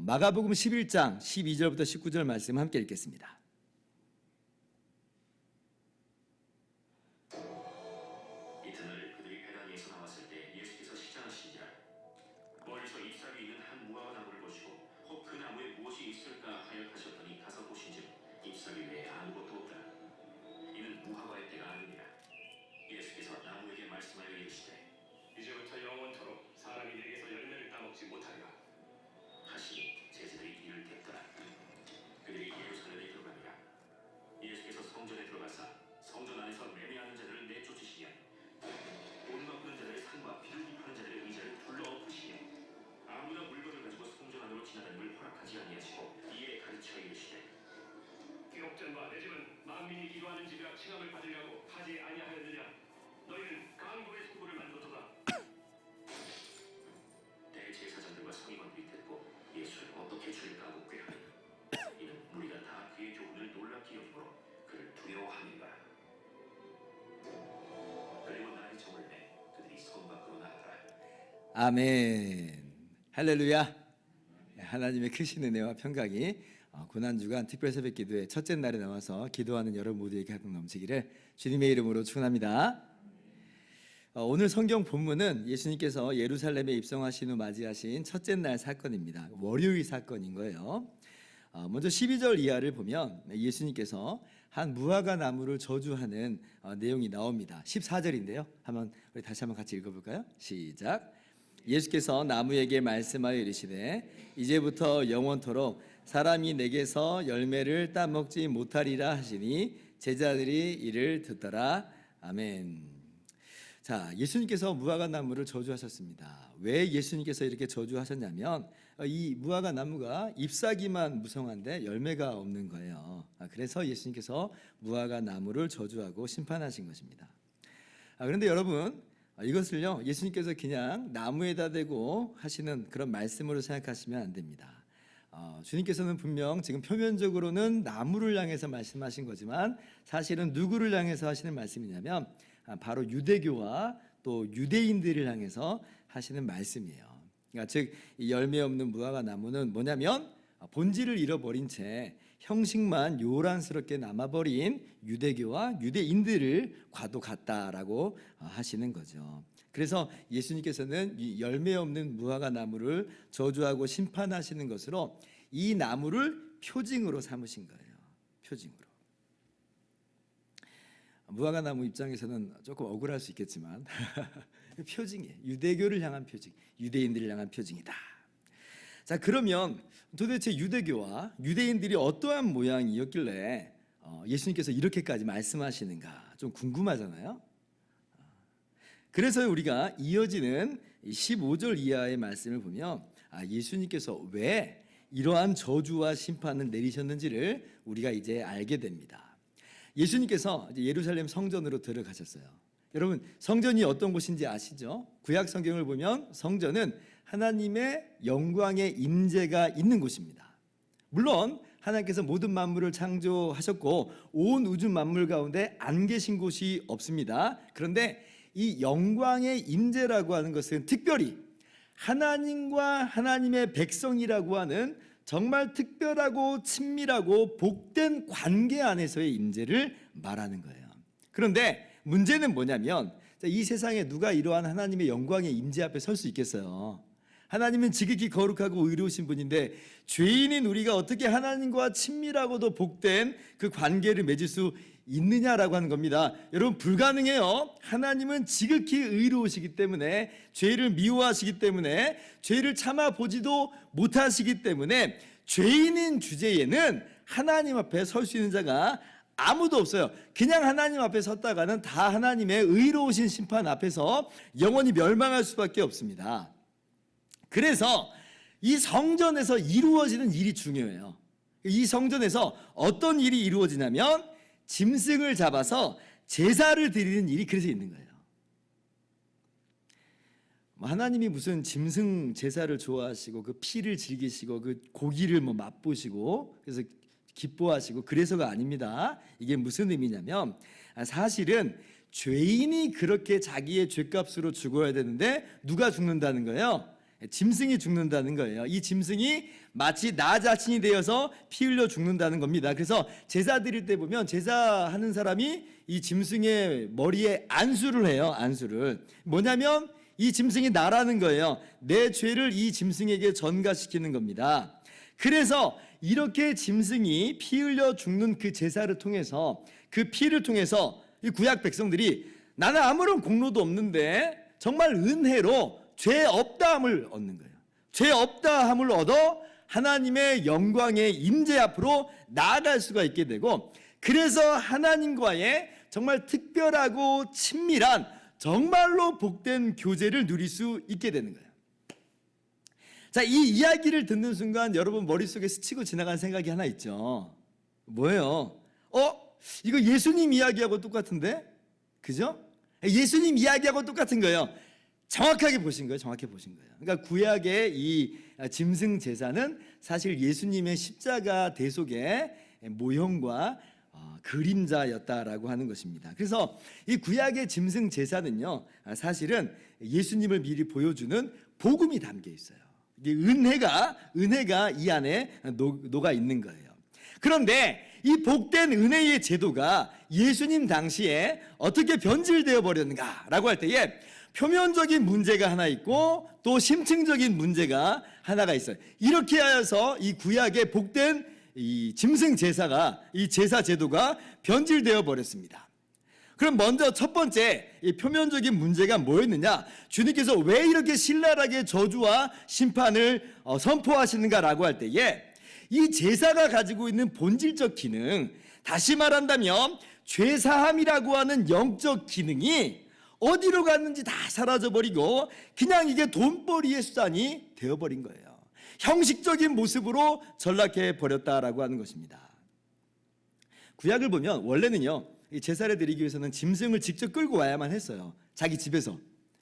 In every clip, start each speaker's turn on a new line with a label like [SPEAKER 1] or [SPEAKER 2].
[SPEAKER 1] 마가복음 11장 12절부터 19절 말씀 함께 읽겠습니다.
[SPEAKER 2] 이튿날 그들이 베다니에서 나왔을 때 예수께서 시장하시니라. 멀리서 잎사귀 있는 한 무화과 나무를 보시고 혹 그 나무에 무엇이 있을까 하여 가셨더니 가서 보신즉 잎사귀 외에 아무것도 없더라. 이는 무화과의 때가 아니니라. 예수께서 나무에게 말씀하여 이르시되 이제부터 영원토록 사람이 내게서 열매를 따먹지 못하리라 하시니 제자들이 이를 듣더라. 그들이 예루살렘에 들어가니라. 예수께서 성전에 들어가사 성전 안에서 매매하는 자들을 내쫓으시며 돈 갚는 자들의 상과 비둘기파는 자들의 의자를 둘러엎으시며 아무나 물건을 가지고 성전 안으로 지나다님을 허락하지 아니하시고 이에 가르쳐 이르시되 기록된 바 내 집은 만민이 기도하는 집이라 칭함을 받으려고 하지 아니하였느냐. 너희는 강도의 소굴을 만들었도다. 대제사장들과 서기관들이 듣고 예수를 어떻게 죽일까 묻게하니 이는 무리가 다 그의 교훈을 놀랍게 여김으로 그를 두려워함이라. 그리고 날이 저물매 그들이 성 밖으로 나가더라.
[SPEAKER 1] 아멘. 할렐루야. 하나님의 크신 은혜와 평강이 고난주간 특별 새벽 기도의 첫째 날에 나와서 기도하는 여러분 모두에게 가득 넘치기를 주님의 이름으로 축원합니다. 오늘 성경 본문은 예수님께서 예루살렘에 입성하신 후 맞이하신 첫째 날 사건입니다. 월요일 사건인 거예요. 먼저 12절 이하를 보면 예수님께서 한 무화과 나무를 저주하는 내용이 나옵니다. 14절인데요. 우리 다시 한번 같이 읽어볼까요? 시작. 예수께서 나무에게 말씀하여 이르시되 이제부터 영원토록 사람이 내게서 열매를 따먹지 못하리라 하시니 제자들이 이를 듣더라. 아멘. 자, 예수님께서 무화과 나무를 저주하셨습니다. 왜 예수님께서 이렇게 저주하셨냐면 이 무화과 나무가 잎사귀만 무성한데 열매가 없는 거예요. 그래서 예수님께서 무화과 나무를 저주하고 심판하신 것입니다. 그런데 여러분, 이것을요 예수님께서 그냥 나무에다 대고 하시는 그런 말씀으로 생각하시면 안 됩니다. 주님께서는 분명 지금 표면적으로는 나무를 향해서 말씀하신 거지만 사실은 누구를 향해서 하시는 말씀이냐면 바로 유대교와 또 유대인들을 향해서 하시는 말씀이에요. 그러니까 즉 이 열매 없는 무화과 나무는 뭐냐면 본질을 잃어버린 채 형식만 요란스럽게 남아버린 유대교와 유대인들을 과도 같다라고 하시는 거죠. 그래서 예수님께서는 이 열매 없는 무화과 나무를 저주하고 심판하시는 것으로 이 나무를 표징으로 삼으신 거예요. 표징으로. 무화과 나무 입장에서는 조금 억울할 수 있겠지만 표징이에요. 유대교를 향한 표징, 유대인들을 향한 표징이다. 자, 그러면 도대체 유대교와 유대인들이 어떠한 모양이었길래 예수님께서 이렇게까지 말씀하시는가 좀 궁금하잖아요. 그래서 우리가 이어지는 15절 이하의 말씀을 보면 예수님께서 왜 이러한 저주와 심판을 내리셨는지를 우리가 이제 알게 됩니다. 예수님께서 이제 예루살렘 성전으로 들어가셨어요. 여러분, 성전이 어떤 곳인지 아시죠? 구약 성경을 보면 성전은 하나님의 영광의 임재가 있는 곳입니다. 물론 하나님께서 모든 만물을 창조하셨고 온 우주 만물 가운데 안 계신 곳이 없습니다. 그런데 이 영광의 임재라고 하는 것은 특별히 하나님과 하나님의 백성이라고 하는 정말 특별하고 친밀하고 복된 관계 안에서의 임재를 말하는 거예요. 그런데 문제는 뭐냐면 이 세상에 누가 이러한 하나님의 영광의 임재 앞에 설 수 있겠어요? 하나님은 지극히 거룩하고 의로우신 분인데 죄인인 우리가 어떻게 하나님과 친밀하고도 복된 그 관계를 맺을 수 있느냐라고 하는 겁니다. 여러분, 불가능해요. 하나님은 지극히 의로우시기 때문에, 죄를 미워하시기 때문에, 죄를 참아보지도 못하시기 때문에 죄인인 주제에는 하나님 앞에 설 수 있는 자가 아무도 없어요. 그냥 하나님 앞에 섰다가는 다 하나님의 의로우신 심판 앞에서 영원히 멸망할 수밖에 없습니다. 그래서 이 성전에서 이루어지는 일이 중요해요. 이 성전에서 어떤 일이 이루어지냐면 짐승을 잡아서 제사를 드리는 일이 그래서 있는 거예요. 하나님이 무슨 짐승 제사를 좋아하시고 그 피를 즐기시고 그 고기를 맛보시고 그래서 기뻐하시고 그래서가 아닙니다. 이게 무슨 의미냐면 사실은 죄인이 그렇게 자기의 죄값으로 죽어야 되는데 누가 죽는다는 거예요? 짐승이 죽는다는 거예요. 이 짐승이 마치 나 자신이 되어서 피 흘려 죽는다는 겁니다. 그래서 제사 드릴 때 보면 제사하는 사람이 이 짐승의 머리에 안수를 해요. 안수를. 뭐냐면 이 짐승이 나라는 거예요. 내 죄를 이 짐승에게 전가시키는 겁니다. 그래서 이렇게 짐승이 피 흘려 죽는 그 제사를 통해서, 그 피를 통해서 이 구약 백성들이 나는 아무런 공로도 없는데 정말 은혜로 죄 없다함을 얻는 거예요. 죄 없다함을 얻어 하나님의 영광의 임재 앞으로 나아갈 수가 있게 되고, 그래서 하나님과의 정말 특별하고 친밀한 정말로 복된 교제를 누릴 수 있게 되는 거예요. 자, 이 이야기를 듣는 순간 여러분 머릿속에 스치고 지나간 생각이 하나 있죠. 뭐예요? 이거 예수님 이야기하고 똑같은데? 그죠? 예수님 이야기하고 똑같은 거예요. 정확하게 보신 거예요. 정확히 보신 거예요. 그러니까 구약의 이 짐승 제사는 사실 예수님의 십자가 대속의 모형과 그림자였다라고 하는 것입니다. 그래서 이 구약의 짐승 제사는요, 사실은 예수님을 미리 보여주는 복음이 담겨 있어요. 이게 은혜가 이 안에 녹아 있는 거예요. 그런데 이 복된 은혜의 제도가 예수님 당시에 어떻게 변질되어 버렸는가라고 할 때에 표면적인 문제가 하나 있고 또 심층적인 문제가 하나가 있어요. 이렇게 하여서 이 구약의 복된 이 짐승 제사가, 이 제사 제도가 변질되어 버렸습니다. 그럼 먼저 첫 번째 이 표면적인 문제가 뭐였느냐? 주님께서 왜 이렇게 신랄하게 저주와 심판을 선포하시는가라고 할 때에 이 제사가 가지고 있는 본질적 기능, 다시 말한다면 죄사함이라고 하는 영적 기능이 어디로 갔는지 다 사라져버리고 그냥 이게 돈벌이의 수단이 되어버린 거예요. 형식적인 모습으로 전락해 버렸다라고 하는 것입니다. 구약을 보면 원래는요, 이 제사를 드리기 위해서는 짐승을 직접 끌고 와야만 했어요. 자기 집에서.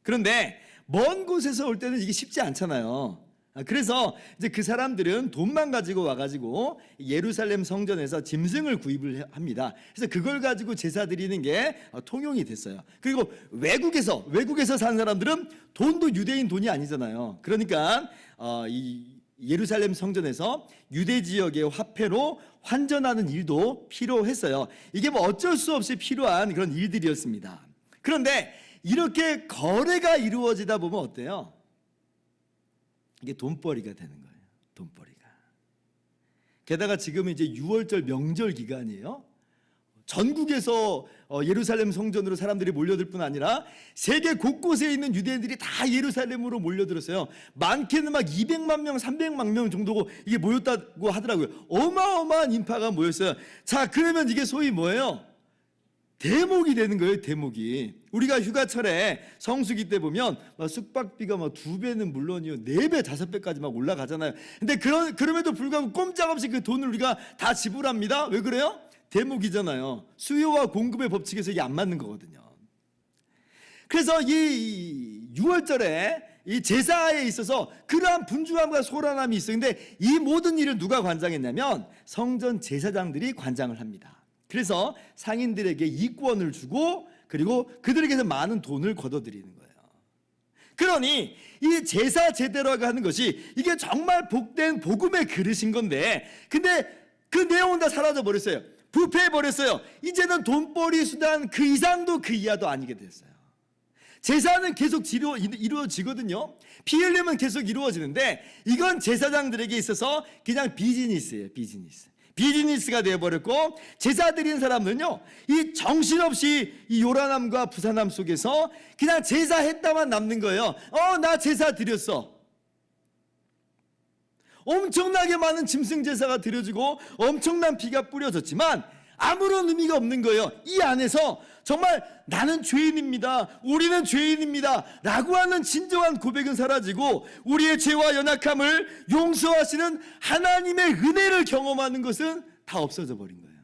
[SPEAKER 1] 그런데 먼 곳에서 올 때는 이게 쉽지 않잖아요. 그래서 이제 그 사람들은 돈만 가지고 와가지고 예루살렘 성전에서 짐승을 구입을 합니다. 그래서 그걸 가지고 제사 드리는 게 통용이 됐어요. 그리고 외국에서 사는 사람들은 돈도 유대인 돈이 아니잖아요. 그러니까 이 예루살렘 성전에서 유대 지역의 화폐로 환전하는 일도 필요했어요. 이게 뭐 어쩔 수 없이 필요한 그런 일들이었습니다. 그런데 이렇게 거래가 이루어지다 보면 어때요? 이게 돈벌이가 되는 거예요. 돈벌이가. 게다가 지금 이제 6월절 명절 기간이에요. 전국에서 예루살렘 성전으로 사람들이 몰려들 뿐 아니라 세계 곳곳에 있는 유대인들이 다 예루살렘으로 몰려들었어요. 많게는 막 200만 명, 300만 명 정도 이게 모였다고 하더라고요. 어마어마한 인파가 모였어요. 자, 그러면 이게 소위 뭐예요? 대목이 되는 거예요. 대목이. 우리가 휴가철에 성수기 때 보면 숙박비가 막 2배는 물론이요, 4배, 5배까지 막 올라가잖아요. 근데 그럼에도 불구하고 꼼짝없이 그 돈을 우리가 다 지불합니다. 왜 그래요? 대목이잖아요. 수요와 공급의 법칙에서 이게 안 맞는 거거든요. 그래서 이 6월절에 이 제사에 있어서 그러한 분주함과 소란함이 있어요. 근데 이 모든 일을 누가 관장했냐면 성전 제사장들이 관장을 합니다. 그래서 상인들에게 이권을 주고 그리고 그들에게서 많은 돈을 걷어들이는 거예요. 그러니 이 제사 제대로가 하는 것이 이게 정말 복된 복음의 그릇인 건데, 근데 그 내용은 다 사라져 버렸어요. 부패해 버렸어요. 이제는 돈벌이 수단 그 이상도 그 이하도 아니게 됐어요. 제사는 계속 이루어지거든요. 피 흘림은 계속 이루어지는데 이건 제사장들에게 있어서 그냥 비즈니스예요. 비즈니스가 되어버렸고, 제사 드린 사람은요, 이 정신없이 이 요란함과 부산함 속에서 그냥 제사했다만 남는 거예요. 나 제사 드렸어. 엄청나게 많은 짐승 제사가 드려지고 엄청난 피가 뿌려졌지만 아무런 의미가 없는 거예요. 이 안에서 정말 나는 죄인입니다, 우리는 죄인입니다 라고 하는 진정한 고백은 사라지고 우리의 죄와 연약함을 용서하시는 하나님의 은혜를 경험하는 것은 다 없어져 버린 거예요.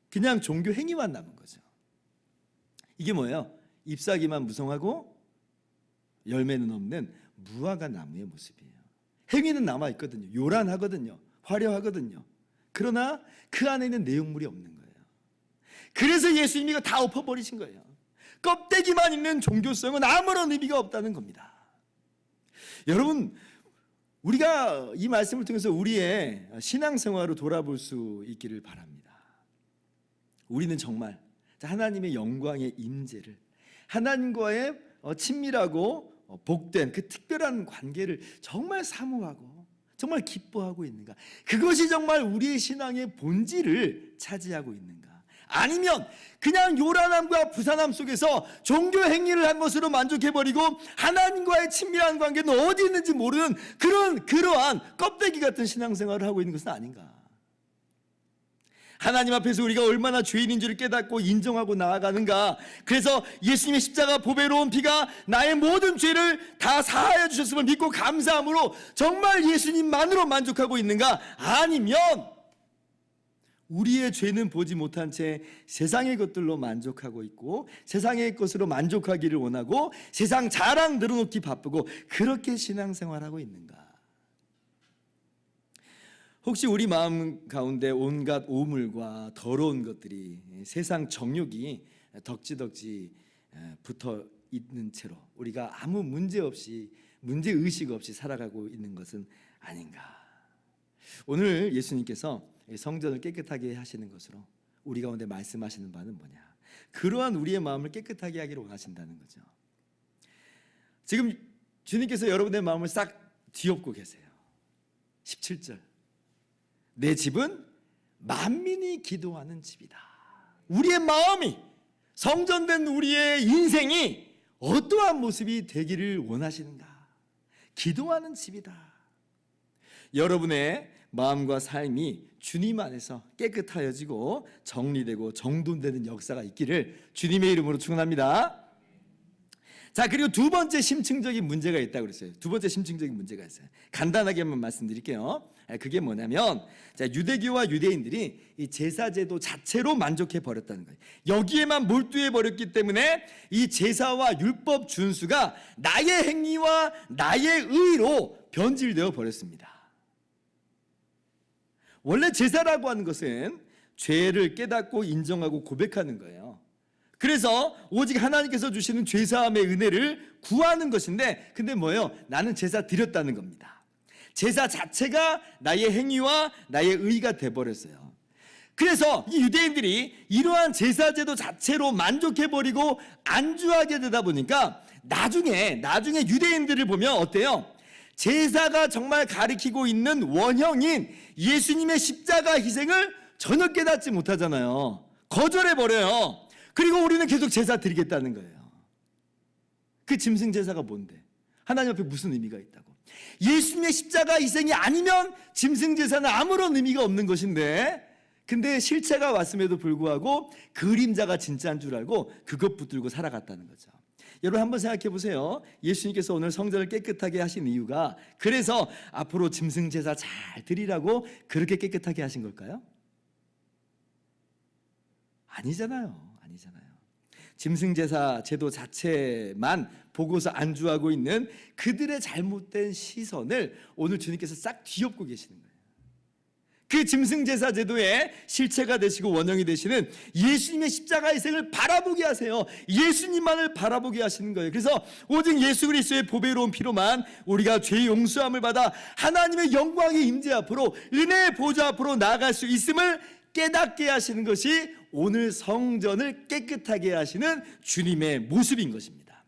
[SPEAKER 1] 그냥 종교 행위만 남은 거죠. 이게 뭐예요? 잎사귀만 무성하고 열매는 없는 무화과 나무의 모습이에요. 행위는 남아있거든요. 요란하거든요. 화려하거든요. 그러나 그 안에는 내용물이 없는 거예요. 그래서 예수님이 이거 다 엎어버리신 거예요. 껍데기만 있는 종교성은 아무런 의미가 없다는 겁니다. 여러분, 우리가 이 말씀을 통해서 우리의 신앙생활을 돌아볼 수 있기를 바랍니다. 우리는 정말 하나님의 영광의 임재를, 하나님과의 친밀하고 복된 그 특별한 관계를 정말 사모하고 정말 기뻐하고 있는가? 그것이 정말 우리의 신앙의 본질을 차지하고 있는가? 아니면 그냥 요란함과 부산함 속에서 종교 행위를 한 것으로 만족해버리고 하나님과의 친밀한 관계는 어디 있는지 모르는 그러한 껍데기 같은 신앙생활을 하고 있는 것은 아닌가? 하나님 앞에서 우리가 얼마나 죄인인 줄을 깨닫고 인정하고 나아가는가? 그래서 예수님의 십자가 보배로운 피가 나의 모든 죄를 다 사하여 주셨음을 믿고 감사함으로 정말 예수님만으로 만족하고 있는가? 아니면 우리의 죄는 보지 못한 채 세상의 것들로 만족하고 있고 세상의 것으로 만족하기를 원하고 세상 자랑 늘어놓기 바쁘고 그렇게 신앙생활하고 있는가? 혹시 우리 마음 가운데 온갖 오물과 더러운 것들이 세상 정욕이 덕지덕지 붙어 있는 채로 우리가 아무 문제의식 없이 살아가고 있는 것은 아닌가? 오늘 예수님께서 성전을 깨끗하게 하시는 것으로 우리 가운데 말씀하시는 바는 뭐냐? 그러한 우리의 마음을 깨끗하게 하기를 원하신다는 거죠. 지금 주님께서 여러분의 마음을 싹 뒤엎고 계세요. 17절, 내 집은 만민이 기도하는 집이다. 우리의 마음이, 성전된 우리의 인생이 어떠한 모습이 되기를 원하시는가? 기도하는 집이다. 여러분의 마음과 삶이 주님 안에서 깨끗하여지고 정리되고 정돈되는 역사가 있기를 주님의 이름으로 축원합니다. 자, 그리고 두 번째 심층적인 문제가 있다고 그랬어요. 두 번째 심층적인 문제가 있어요. 간단하게 한번 말씀드릴게요. 그게 뭐냐면, 자, 유대교와 유대인들이 이 제사제도 자체로 만족해 버렸다는 거예요. 여기에만 몰두해 버렸기 때문에 이 제사와 율법 준수가 나의 행위와 나의 의로 변질되어 버렸습니다. 원래 제사라고 하는 것은 죄를 깨닫고 인정하고 고백하는 거예요. 그래서 오직 하나님께서 주시는 죄사함의 은혜를 구하는 것인데, 근데 뭐예요? 나는 제사 드렸다는 겁니다. 제사 자체가 나의 행위와 나의 의가 돼버렸어요. 그래서 이 유대인들이 이러한 제사제도 자체로 만족해버리고 안주하게 되다 보니까 나중에 유대인들을 보면 어때요? 제사가 정말 가리키고 있는 원형인 예수님의 십자가 희생을 전혀 깨닫지 못하잖아요. 거절해버려요. 그리고 우리는 계속 제사 드리겠다는 거예요. 그 짐승 제사가 뭔데? 하나님 앞에 무슨 의미가 있다고? 예수님의 십자가 희생이 아니면 짐승 제사는 아무런 의미가 없는 것인데, 근데 실체가 왔음에도 불구하고 그림자가 진짜인 줄 알고 그것 붙들고 살아갔다는 거죠. 여러분 한번 생각해 보세요. 예수님께서 오늘 성전을 깨끗하게 하신 이유가 그래서 앞으로 짐승 제사 잘 드리라고 그렇게 깨끗하게 하신 걸까요? 아니잖아요. 짐승 제사 제도 자체만 보고서 안주하고 있는 그들의 잘못된 시선을 오늘 주님께서 싹 뒤엎고 계시는 거예요. 그 짐승 제사 제도의 실체가 되시고 원형이 되시는 예수님의 십자가 희생을 바라보게 하세요. 예수님만을 바라보게 하시는 거예요. 그래서 오직 예수 그리스도의 보배로운 피로만 우리가 죄 용서함을 받아 하나님의 영광의 임재 앞으로, 은혜의 보좌 앞으로 나아갈 수 있음을 깨닫게 하시는 것이 오늘 성전을 깨끗하게 하시는 주님의 모습인 것입니다.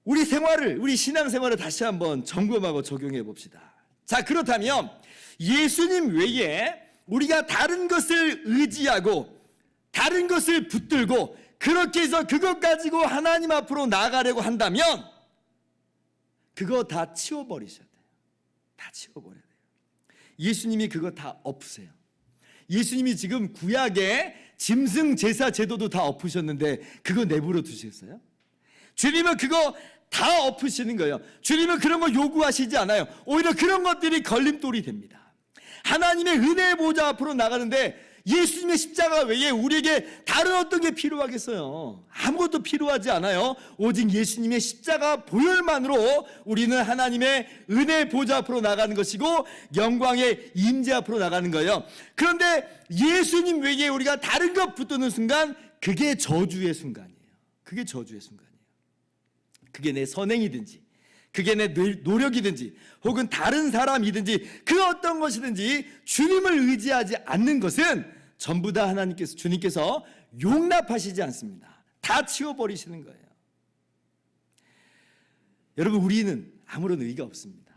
[SPEAKER 1] 우리 신앙생활을 다시 한번 점검하고 적용해 봅시다. 자, 그렇다면 예수님 외에 우리가 다른 것을 의지하고 다른 것을 붙들고 그렇게 해서 그것 가지고 하나님 앞으로 나아가려고 한다면 그거 다 치워버리셔야 돼요. 다 치워버려야 돼요. 예수님이 그거 다 엎으세요. 예수님이 지금 구약의 짐승 제사 제도도 다 엎으셨는데 그거 내버려 두셨어요? 주님은 그거 다 엎으시는 거예요. 주님은 그런 거 요구하시지 않아요. 오히려 그런 것들이 걸림돌이 됩니다. 하나님의 은혜의 보좌 앞으로 나가는데 예수님의 십자가 외에 우리에게 다른 어떤 게 필요하겠어요? 아무것도 필요하지 않아요. 오직 예수님의 십자가 보혈만으로 우리는 하나님의 은혜의 보좌 앞으로 나가는 것이고 영광의 임재 앞으로 나가는 거예요. 그런데 예수님 외에 우리가 다른 것 붙드는 순간 그게 저주의 순간이에요. 그게 저주의 순간이에요. 그게 내 선행이든지 그게 내 노력이든지 혹은 다른 사람이든지 그 어떤 것이든지 주님을 의지하지 않는 것은 전부 다 주님께서 용납하시지 않습니다. 다 치워버리시는 거예요. 여러분, 우리는 아무런 의의가 없습니다.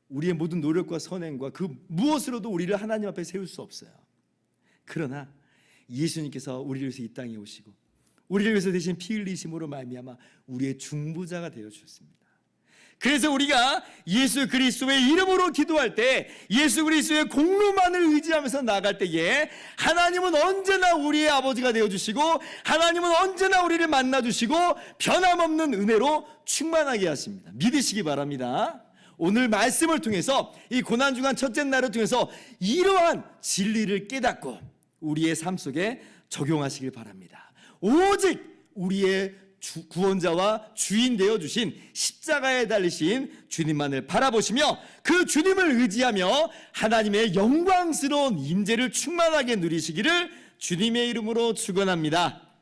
[SPEAKER 1] 우리의 모든 노력과 선행과 그 무엇으로도 우리를 하나님 앞에 세울 수 없어요. 그러나 예수님께서 우리를 위해서 이 땅에 오시고 우리를 위해서 대신 피 흘리심으로 말미암아 우리의 중보자가 되어 주셨습니다. 그래서 우리가 예수 그리스도의 이름으로 기도할 때, 예수 그리스도의 공로만을 의지하면서 나아갈 때에 하나님은 언제나 우리의 아버지가 되어주시고 하나님은 언제나 우리를 만나주시고 변함없는 은혜로 충만하게 하십니다. 믿으시기 바랍니다. 오늘 말씀을 통해서, 이 고난주간 첫째 날을 통해서 이러한 진리를 깨닫고 우리의 삶 속에 적용하시길 바랍니다. 오직 우리의 구원자와 주인 되어주신 십자가에 달리신 주님만을 바라보시며 그 주님을 의지하며 하나님의 영광스러운 임재를 충만하게 누리시기를 주님의 이름으로 축원합니다.